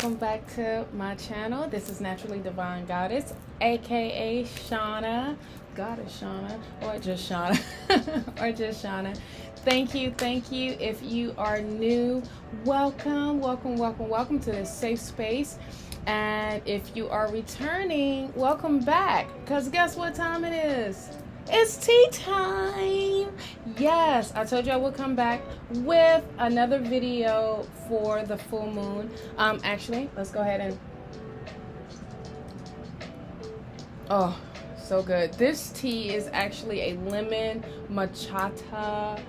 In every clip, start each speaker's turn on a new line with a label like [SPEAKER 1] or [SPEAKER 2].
[SPEAKER 1] welcome back to my channel. This is Naturally Divine Goddess, aka Shauna, Goddess Shauna, or just Shauna, or just Shauna. Thank you. If you are new, welcome to this safe space. And if you are returning, welcome back. Because guess what time it is? It's tea time. Yes, I told you I would come back with another video for the full moon. Actually, let's go ahead and... Oh, so good. This tea is actually a lemon matcha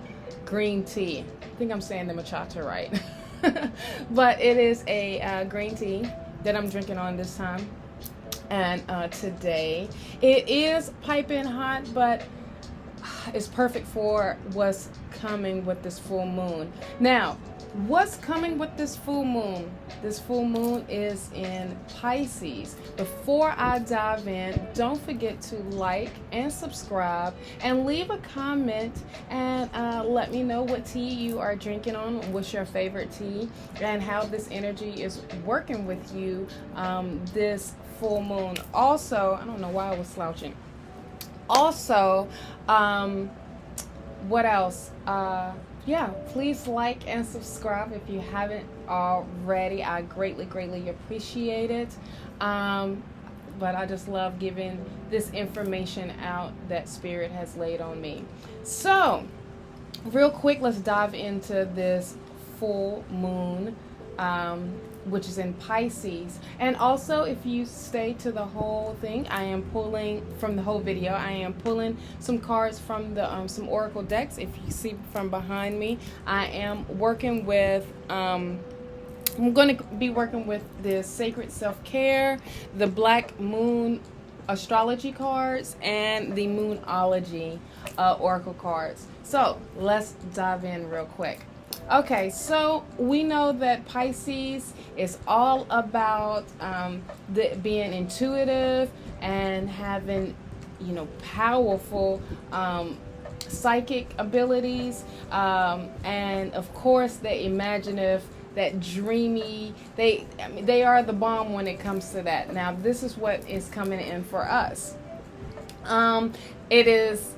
[SPEAKER 1] green tea. I think I'm saying the matcha right. But it is a green tea that I'm drinking on this time. And today it is piping hot, but it's perfect for what's coming with this full moon. Now, what's coming with this full moon? This full moon is in Pisces. Before I dive in, don't forget to like and subscribe and leave a comment and let me know what tea you are drinking on, what's your favorite tea, and how this energy is working with you this full moon. Also, I don't know why I was slouching. Also, what else? Yeah, please like and subscribe if you haven't already. I greatly appreciate it. But I just love giving this information out that Spirit has laid on me. So, real quick, let's dive into this full moon, which is in Pisces. And also, if you stay to the whole thing, I am pulling from the whole video. I am pulling some cards from the some oracle decks. If you see from behind me, I am working with I'm going to be working with the Sacred Self-Care, the Black Moon astrology cards, and the Moonology oracle cards. So let's dive in real quick. Okay, so we know that Pisces is all about being intuitive and having, powerful psychic abilities, and of course the imaginative, that dreamy. They are the bomb when it comes to that. Now, this is what is coming in for us. It is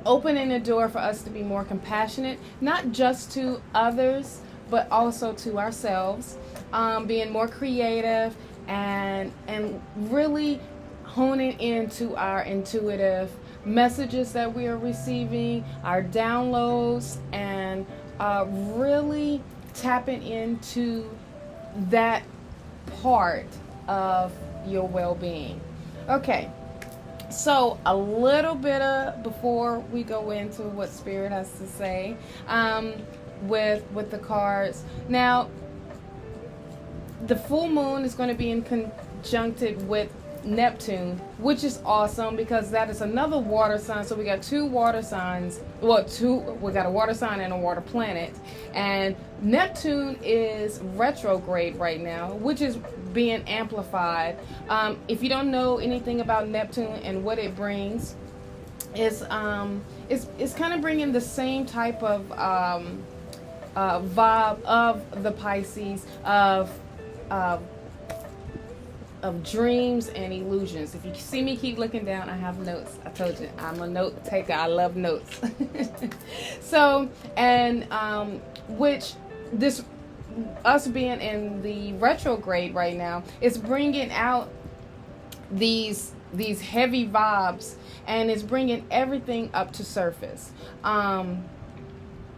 [SPEAKER 1] opening the door for us to be more compassionate, not just to others, but also to ourselves, being more creative and really honing into our intuitive messages that we are receiving, our downloads, and really tapping into that part of your well-being. Okay. So a little bit before we go into what Spirit has to say with the cards. Now, the full moon is going to be in conjuncted with Neptune, which is awesome because that is another water sign. So we got two water signs. Well, we got a water sign and a water planet. And Neptune is retrograde right now, which is being amplified. If you don't know anything about Neptune and what it brings, it's kind of bringing the same type of vibe of the Pisces of dreams and illusions. If you see me keep looking down, I have notes. I told you, I'm a note taker. I love notes. So, and which this, us being in the retrograde right now, is bringing out these heavy vibes, and it's bringing everything up to surface.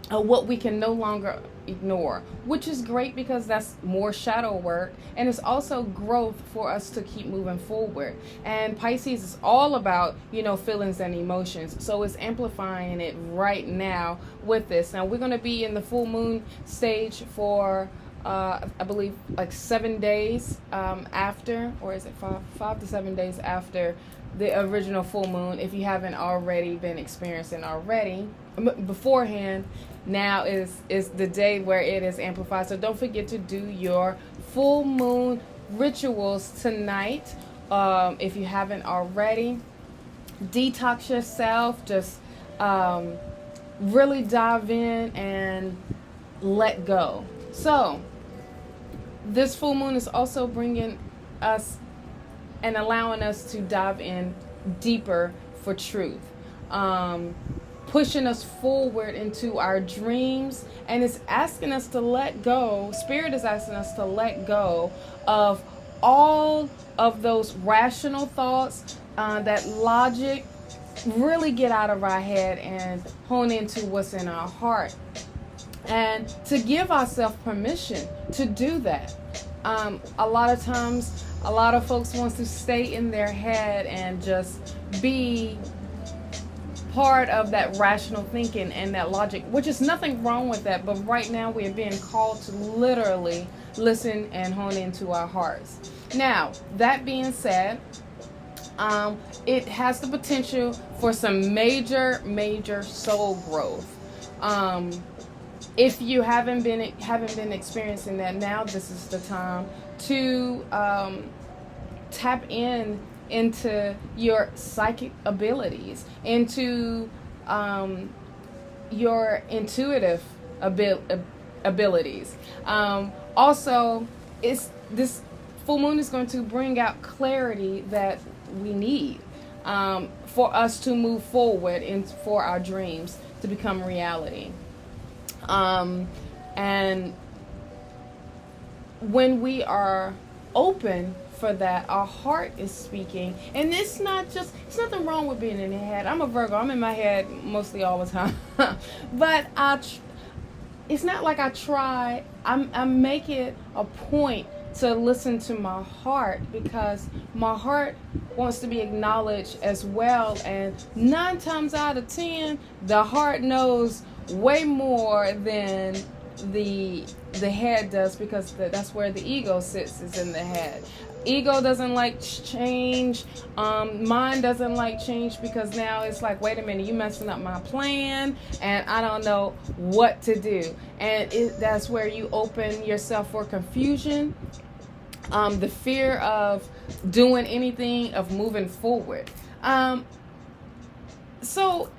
[SPEAKER 1] What we can no longer ignore, which is great because that's more shadow work, and it's also growth for us to keep moving forward. And Pisces is all about feelings and emotions, so it's amplifying it right now with this. Now we're going to be in the full moon stage for I believe like 7 days after, or is it 5 to 7 days after the original full moon, if you haven't already been experiencing already beforehand. Now is the day where it is amplified. So don't forget to do your full moon rituals tonight. If you haven't already, detox yourself. Just really dive in and let go. So This full moon is also bringing us and allowing us to dive in deeper for truth, pushing us forward into our dreams, and it's asking us to let go. Spirit is asking us to let go of all of those rational thoughts, that logic, really get out of our head and hone into what's in our heart, and to give ourselves permission to do that. A lot of times, a lot of folks want to stay in their head and just be part of that rational thinking and that logic, which is nothing wrong with that. But right now we are being called to literally listen and hone into our hearts. Now, that being said, it has the potential for some major soul growth. If you haven't been experiencing that, now this is the time to tap into your psychic abilities, into your intuitive abilities. Also, this full moon is going to bring out clarity that we need for us to move forward and for our dreams to become reality. And when we are open for that, our heart is speaking. And it's nothing wrong with being in the head. I'm a Virgo. I'm in my head mostly all the time. But it's not like I try. I make it a point to listen to my heart, because my heart wants to be acknowledged as well. And 9 times out of 10, the heart knows way more than the head does, because that's where the ego sits, is in the head. Ego doesn't like change. Mind doesn't like change, because now it's like, wait a minute, you messing up my plan and I don't know what to do. And that's where you open yourself for confusion, the fear of doing anything, of moving forward. So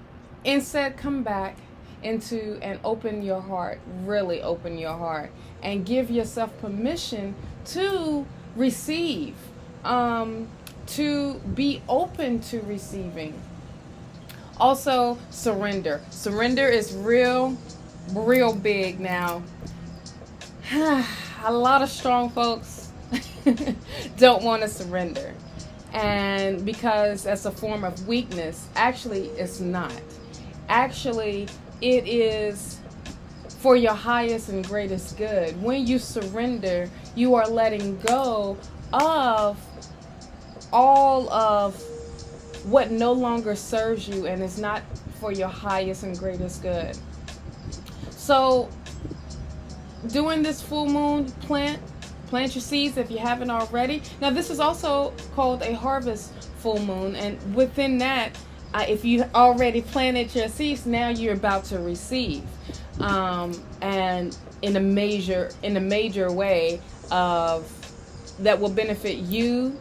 [SPEAKER 1] instead, come back into and open your heart, really open your heart, and give yourself permission to receive, to be open to receiving. Also, surrender. Surrender is real big now. A lot of strong folks don't want to surrender, and because that's a form of weakness. Actually, it's not. Actually, it is for your highest and greatest good. When you surrender, you are letting go of all of what no longer serves you and is not for your highest and greatest good. So, during this full moon, plant your seeds if you haven't already. Now, this is also called a harvest full moon, and within that, if you already planted your seeds, now you're about to receive, and in a major way that will benefit you,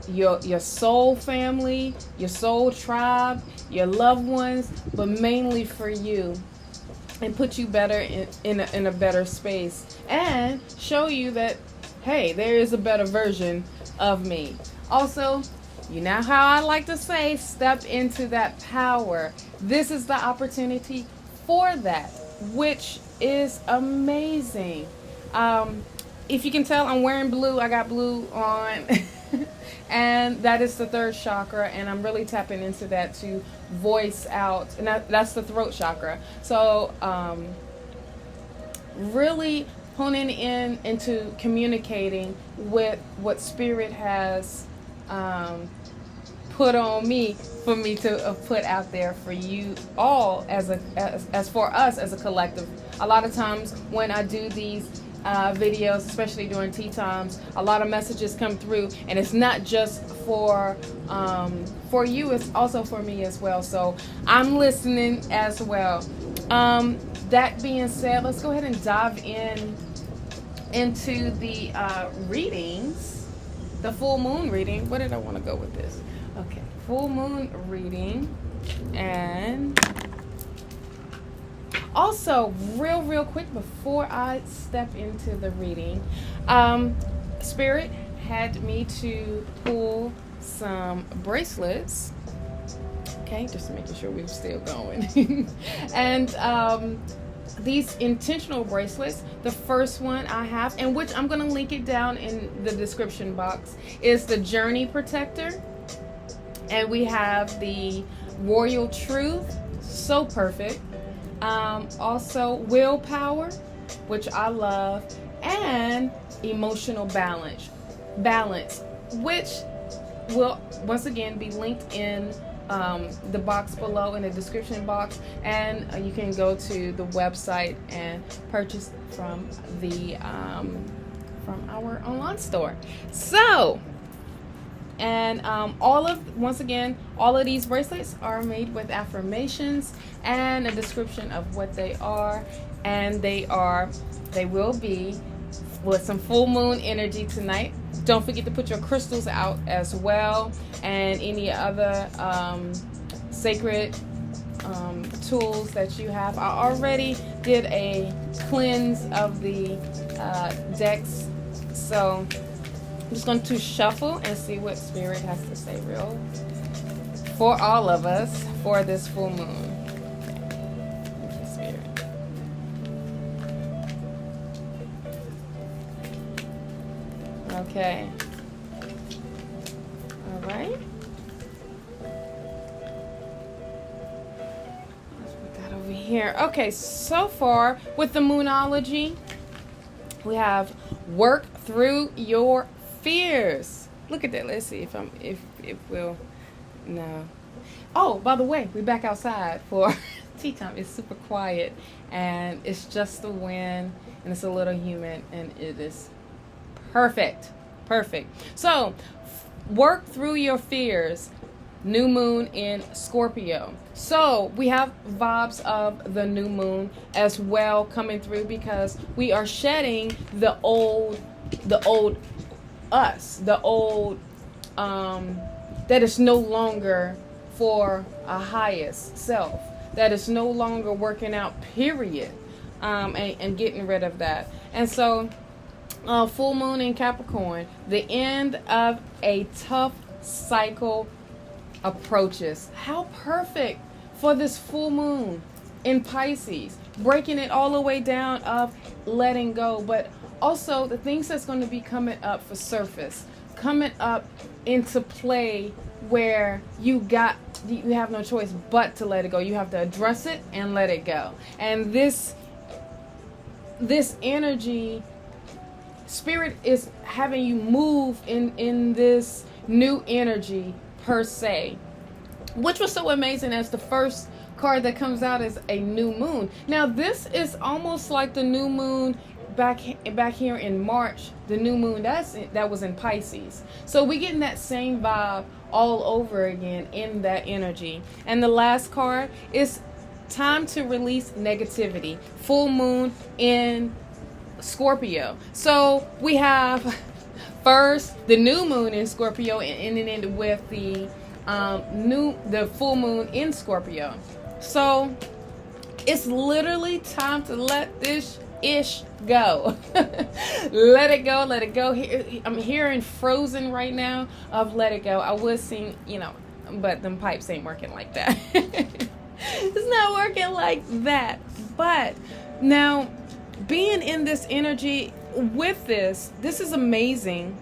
[SPEAKER 1] your soul family, your soul tribe, your loved ones, but mainly for you, and put you better in a better space, and show you that, hey, there is a better version of me. Also, you know how I like to say, step into that power. This is the opportunity for that, which is amazing. If you can tell, I'm wearing blue. I got blue on. And that is the 3rd chakra. And I'm really tapping into that to voice out. And that's the throat chakra. So really honing into communicating with what Spirit has put on me, for me to put out there for you all, as for us as a collective. A lot of times when I do these videos, especially during tea times, a lot of messages come through, and it's not just for you, it's also for me as well. So I'm listening as well. That being said, let's go ahead and dive into the readings, the full moon reading. Where did I want to go with this? Okay, full moon reading, and Also, real quick before I step into the reading, Spirit had me to pull some bracelets. Okay, just making sure we're still going. And these intentional bracelets, the first one I have, and which I'm going to link it down in the description box, is the Journey Protector. And we have the Royal Truth, so perfect. Also Willpower, which I love, and Emotional Balance, which will once again be linked in the box below, in the description box, and you can go to the website and purchase from the from our online store. So, and all of these bracelets are made with affirmations and a description of what they are, and they will be with some full moon energy tonight. Don't forget to put your crystals out as well, and any other sacred tools that you have. I already did a cleanse of the decks, so I'm just going to shuffle and see what Spirit has to say real for all of us for this full moon. Thank you, Spirit. Okay. All right. Let's put that over here. Okay, so far with the Moonology, we have work through your fears. Look at that. Let's see if we'll no. Oh, by the way, we're back outside for tea time. It's super quiet and it's just the wind and it's a little humid and it is perfect. So, work through your fears. New moon in Scorpio. So we have vibes of the new moon as well coming through, because we are shedding the old us, the old that is no longer for a highest self, that is no longer working out, period, and getting rid of that. And so full moon in Capricorn, the end of a tough cycle approaches. How perfect for this full moon in Pisces, breaking it all the way down of letting go, but also the things that's going to be coming up for surface, coming up into play, where you have no choice but to let it go. You have to address it and let it go. And this energy, Spirit is having you move in this new energy per se, which was so amazing, as the first card that comes out is a new moon. Now this is almost like the new moon back here in March, the new moon that was in Pisces. So we're getting that same vibe all over again in that energy. And the last card is time to release negativity. Full moon in Scorpio. So we have first the new moon in Scorpio, and ending with the full moon in Scorpio. So it's literally time to let this ish go. Let it go. I'm hearing Frozen right now of let it go. I was sing, but them pipes ain't working like that. It's not working like that. But now, being in this energy with this is amazing.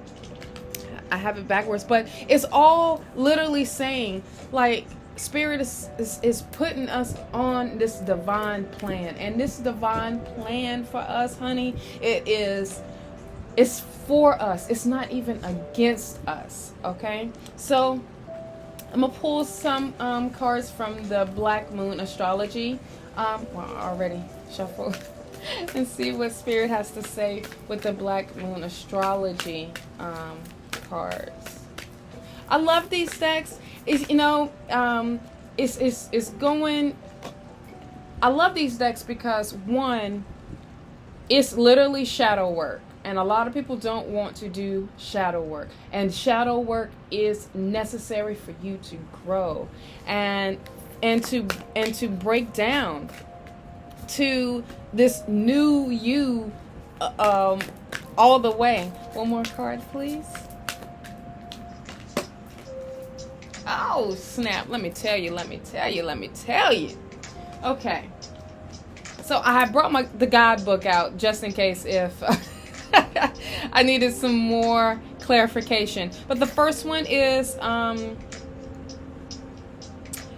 [SPEAKER 1] I have it backwards, but it's all literally saying, like, Spirit is putting us on this divine plan. And this divine plan for us, honey, it's for us. It's not even against us, okay? So I'm going to pull some cards from the Black Moon Astrology. I already shuffled. And see what Spirit has to say with the Black Moon Astrology cards. I love these decks. It's going. I love these decks because, one, it's literally shadow work, and a lot of people don't want to do shadow work, and shadow work is necessary for you to grow and to break down to this new you all the way. One more card, please. Oh, snap. Let me tell you. Okay. So I brought the guidebook out just in case if I needed some more clarification. But the first one is the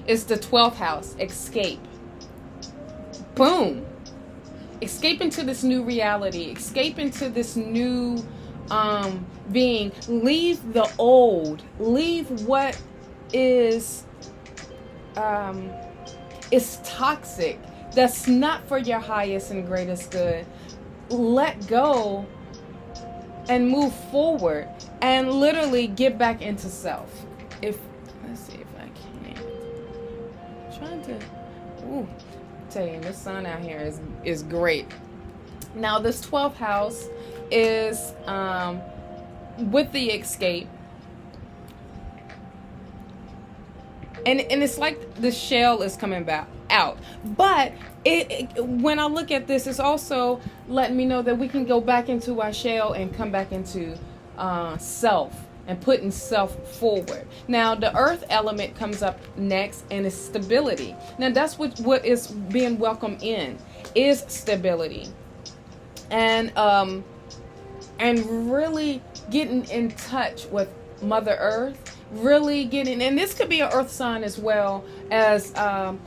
[SPEAKER 1] 12th house, escape. Boom. Escape into this new reality. Escape into this new being. Leave the old. Leave what is toxic. That's not for your highest and greatest good. Let go and move forward and literally get back into self. Let's see if I can. I'm trying to tell you, this sun out here is great. Now this 12th house is with the escape. And it's like the shell is coming back out. But when I look at this, it's also letting me know that we can go back into our shell and come back into self and putting self forward. Now, the earth element comes up next, and it's stability. Now, that's what is being welcomed in, is stability. And really getting in touch with Mother Earth. Really getting, and this could be an earth sign as well as a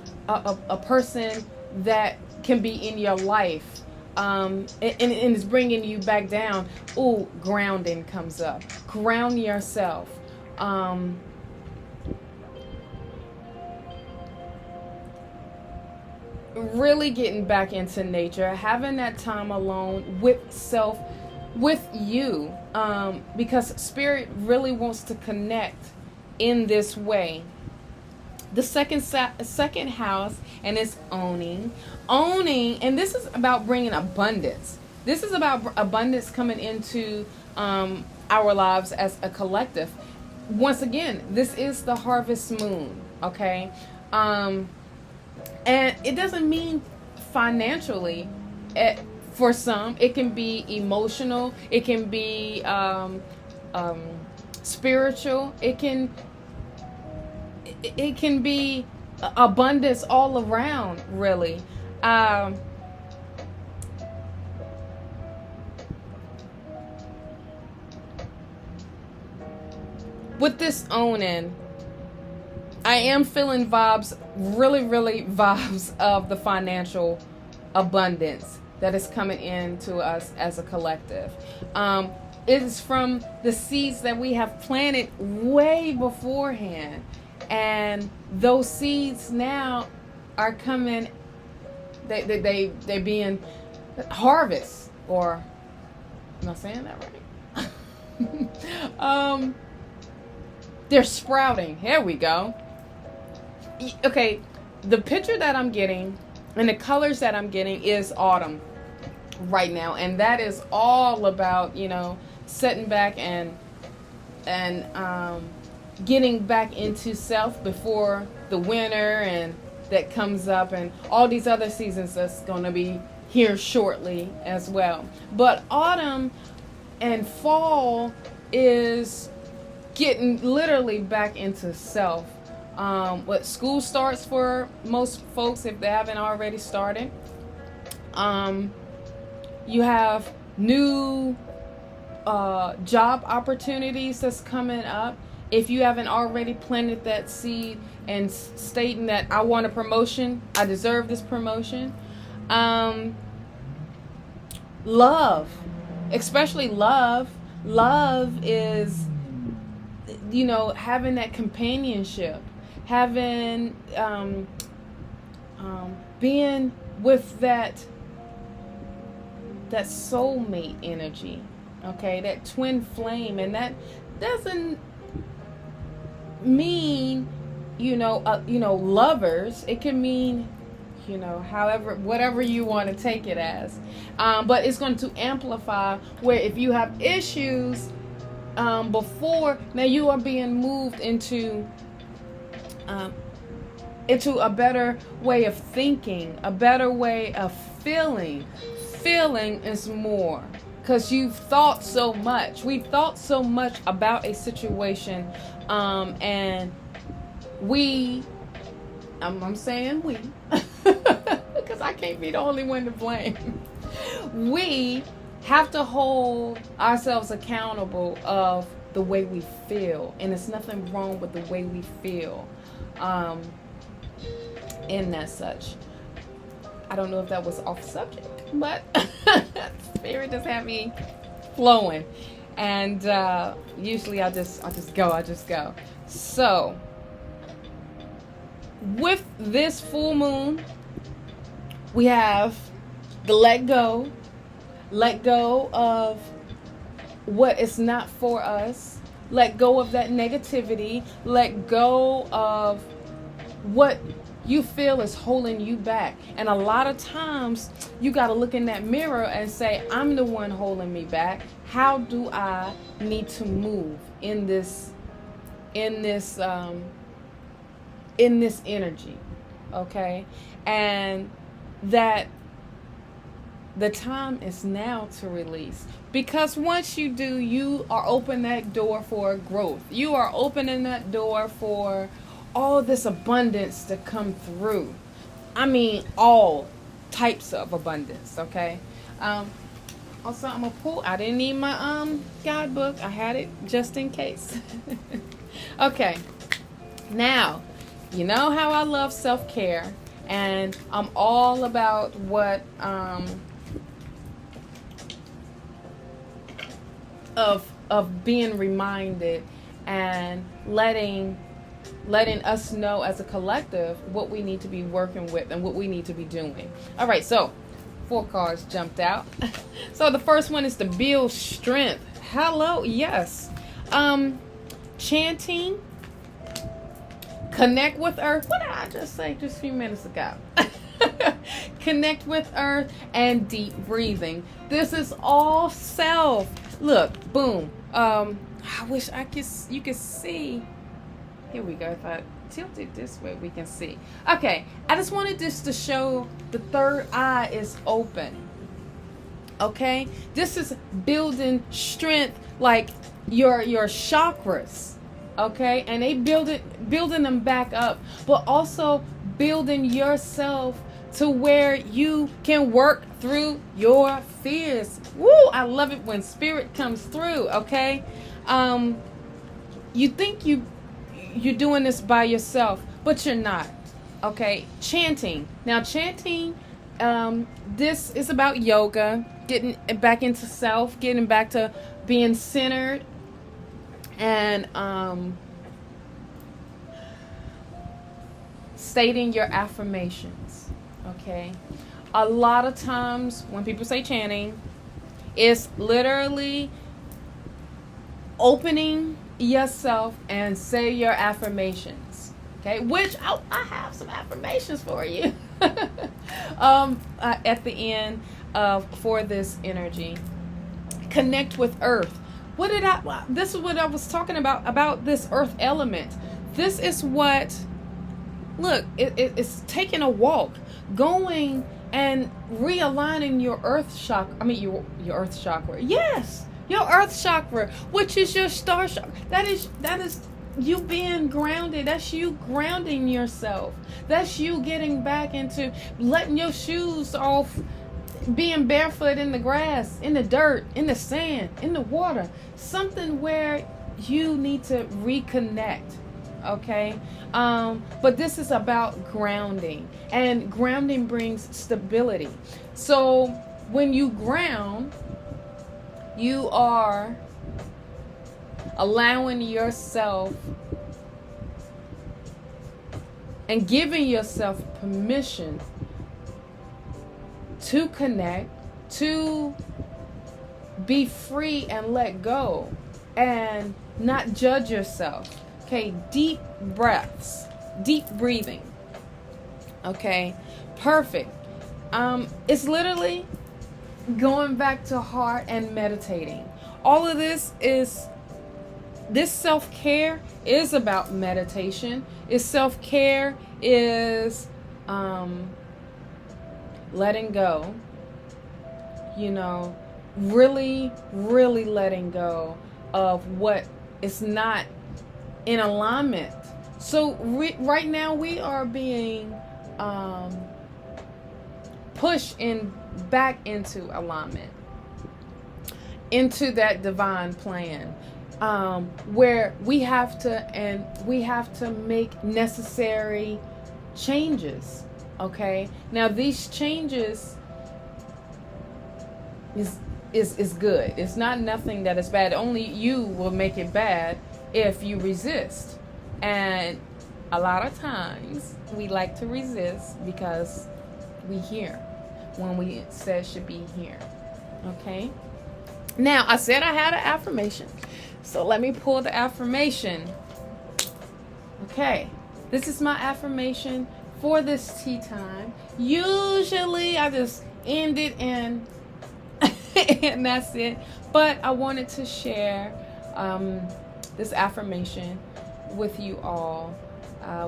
[SPEAKER 1] person that can be in your life, and is bringing you back down. Grounding comes up. Ground yourself. Really getting back into nature, having that time alone with self, with you, because spirit really wants to connect in this way. The second house, and it's owning, and this is about bringing abundance. This is about abundance coming into our lives as a collective. Once again, this is the harvest moon, okay? And it doesn't mean financially. For some, it can be emotional. It can be spiritual. It can be abundance all around, really. With this owning, I am feeling really vibes of the financial abundance that is coming into us as a collective. It is from the seeds that we have planted way beforehand. And those seeds now are coming, they being harvest, or am I saying that right? They're sprouting. Here we go. Okay, the picture that I'm getting and the colors that I'm getting is autumn right now, and that is all about, setting back and getting back into self before the winter and that comes up, and all these other seasons that's going to be here shortly as well. But autumn and fall is getting literally back into self. What school starts for most folks, if they haven't already started. You have new job opportunities that's coming up. If you haven't already planted that seed and stating that I want a promotion, I deserve this promotion. Love, especially love. Love is, having that companionship, having, being with that soulmate energy, okay, that twin flame. And that doesn't mean, lovers. It can mean, whatever you want to take it as. But it's going to amplify where if you have issues before, now you are being moved into into a better way of thinking, a better way of feeling. Feeling is more, because you've thought so much. We've thought so much about a situation, and I'm saying we, because I can't be the only one to blame. We have to hold ourselves accountable of the way we feel, and there's nothing wrong with the way we feel. And as such, I don't know if that was off subject, but Spirit just had me flowing, and usually I just go. So with this full moon, we have the let go of what is not for us, let go of that negativity, let go of what you feel is holding you back. And a lot of times you got to look in that mirror and say, I'm the one holding me back. How do I need to move in this energy? Okay? And that the time is now to release. Because once you do, you are opening that door for growth. You are opening that door for all this abundance to come through. I mean, all types of abundance, okay? Also, I'm going to pull. I didn't need my guidebook. I had it just in case. Okay. Now, you know how I love self-care. And I'm all about what... of being reminded and letting us know as a collective what we need to be working with and what we need to be doing. All right, so 4 cards jumped out. So the first one is to build strength. Hello, yes. Chanting, connect with earth. What did I just say just a few minutes ago? Connect with earth and deep breathing. This is all self. Look, boom. I wish you could see. Here we go. If I tilt it this way, we can see. Okay, I just wanted this to show the third eye is open. Okay, this is building strength, like your chakras. Okay, and they building them back up, but also building yourself to where you can work through your fears. Woo! I love it when spirit comes through. Okay, you think you're doing this by yourself, but you're not. Okay, chanting. Now, chanting. This is about yoga, getting back into self, getting back to being centered, and stating your affirmations. Okay, a lot of times when people say chanting, it's literally opening yourself and say your affirmations. Okay, which I have some affirmations for you at the end for this energy. Connect with earth. This is what I was talking about this earth element. This is what, look, it's taking a walk, going and realigning your earth chakra. I mean, your earth chakra. Yes, your earth chakra, which is your star chakra. That is you being grounded. That's you grounding yourself. That's you getting back into letting your shoes off, being barefoot in the grass, in the dirt, in the sand, in the water. Something where you need to reconnect. Okay, but this is about grounding, and grounding brings stability. So when you ground, you are allowing yourself and giving yourself permission to connect, to be free and let go and not judge yourself. Okay, deep breaths, deep breathing. Okay, perfect. It's literally going back to heart and meditating. All of this is this self-care is about meditation. It's self-care is letting go, you know, really, really letting go of what is not in alignment. So right now we are being pushed back into alignment, into that divine plan, where we have to make necessary changes. Okay, now these changes is good. It's not nothing that is bad. Only you will make it bad if you resist. And a lot of times we like to resist because we hear when we said should be here. Okay, now I said I had an affirmation, so let me pull the affirmation. Okay, this is my affirmation for this tea time. Usually I just end it and and that's it, but I wanted to share this affirmation with you all,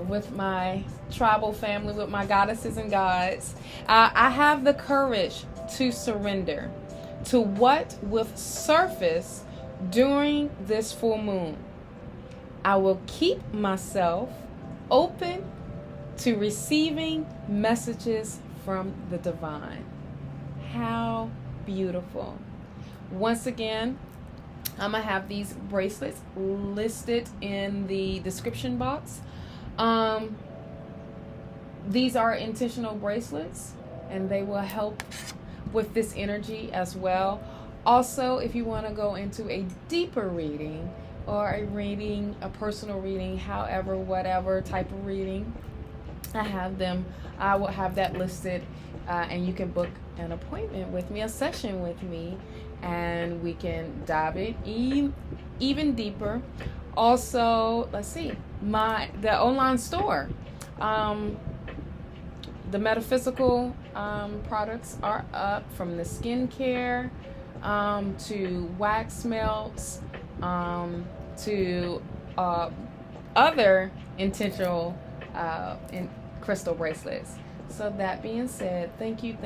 [SPEAKER 1] with my tribal family, with my goddesses and gods. I have the courage to surrender to what will surface during this full moon. I will keep myself open to receiving messages from the divine. How beautiful. Once again, I'm gonna have these bracelets listed in the description box. These are intentional bracelets, and they will help with this energy as well. Also, if you want to go into a deeper reading or a personal reading, however, whatever type of reading, I will have that listed, and you can book an appointment with me, a session with me, and we can dive in even deeper. Also, let's see, the online store, the metaphysical products are up, from the skincare to wax melts to other intentional crystal bracelets. So that being said, thank you,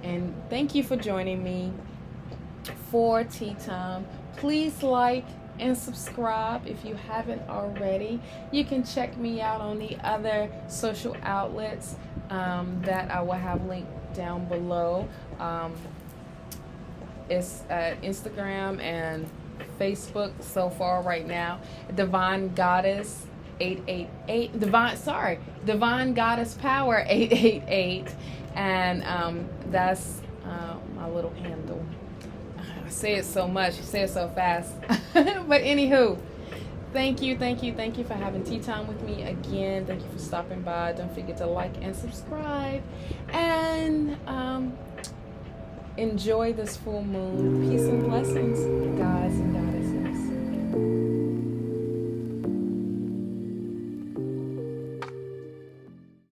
[SPEAKER 1] and thank you for joining me for Tea Time. Please like and subscribe if you haven't already. You can check me out on the other social outlets that I will have linked down below. It's Instagram and Facebook so far right now. Divine Goddess 888, Divine Goddess Power 888, and that's my little handle. I say it so much, you say it so fast. But anywho, thank you for having tea time with me again. Thank you for stopping by. Don't forget to like and subscribe, and enjoy this full moon. Peace and blessings, guys.